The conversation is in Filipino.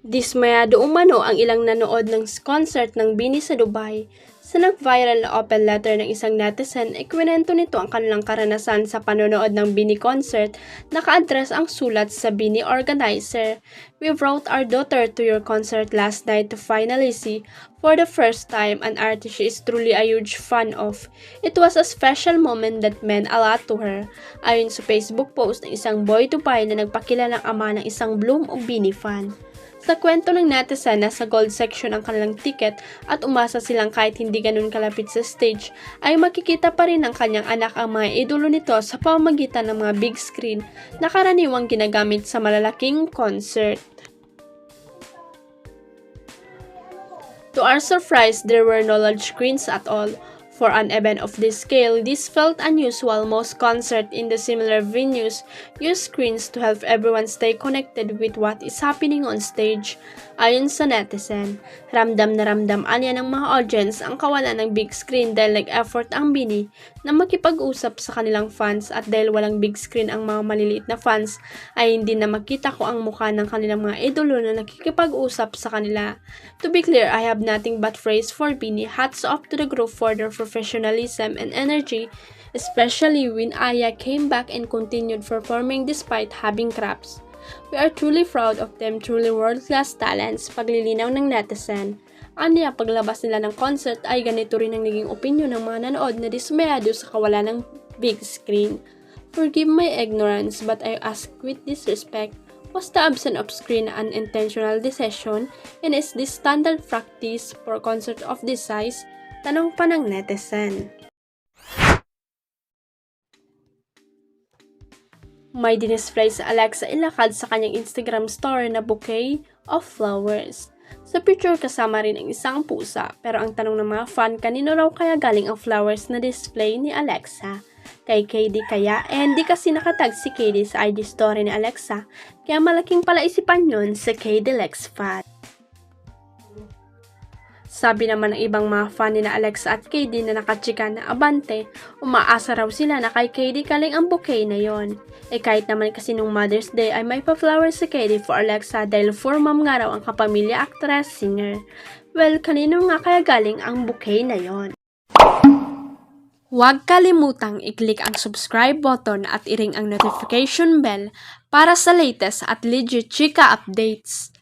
Dismayado umano ang ilang nanood ng concert ng BINI sa Dubai. Sa nag-viral na open letter ng isang netizen, ikwinento nito ang kanilang karanasan sa panonood ng BINI concert. Naka-address ang sulat sa BINI organizer. "We brought our daughter to your concert last night to finally see, for the first time, an artist she is truly a huge fan of. It was a special moment that meant a lot to her." Ayon sa Facebook post ng isang boy Dubai na nagpakilalang ama ng isang Bloom o BINI fan. Sa kwento ng netizen, nasa gold section ang kanilang ticket at umasa silang kahit hindi ganun kalapit sa stage ay makikita pa rin ng kanyang anak ang mga idolo nito sa pamamagitan ng mga big screen na karaniwang ginagamit sa malalaking concert. To our surprise, there were no large screens at all. For an event of this scale, this felt unusual. Most concerts in the similar venues use screens to help everyone stay connected with what is happening on stage. Ayon sa netizen, ramdam na ramdam anya ng mga audience ang kawalan ng big screen dahil nag-effort ang BINI na makipag-usap sa kanilang fans at dahil walang big screen ang mga maliliit na fans ay hindi na makita ko ang mukha ng kanilang mga idolo na nakikipag-usap sa kanila. To be clear, I have nothing but praise for BINI. Hats off to the group for their professionalism and energy, especially when Aya came back and continued performing despite having cramps. We are truly proud of them, truly world-class talents, paglilinaw ng netizen. Aniya, paglabas nila ng concert ay ganito rin ang naging opinyon ng mga nanood na dismayado sa kawalan ng big screen. "Forgive my ignorance, but I ask with disrespect, was the absence of screen an intentional decision, and is this standard practice for concert of this size?" Tanong pa ng netizen. May dinisplay sa Alexa ilakad sa kanyang Instagram story na bouquet of flowers. Sa picture kasama rin ang isang pusa, pero ang tanong ng mga fan, kanino raw kaya galing ang flowers na display ni Alexa? Kay KD kaya? Hindi kasi nakatag si KD sa IG story ni Alexa, kaya malaking palaisipan yon sa KD Lex fan. Sabi naman ng ibang mga fan ni na Alexa at KD na nakachika na abante, umaasa raw sila na kay KD galing ang bouquet na yon. Kahit naman kasi nung Mother's Day ay may pa-flowers si KD for Alexa dahil for mom nga raw ang kapamilya actress singer. Well, kanino nga kaya galing ang bouquet na yon? Huwag kalimutang i-click ang subscribe button at i-ring ang notification bell para sa latest at legit chika updates.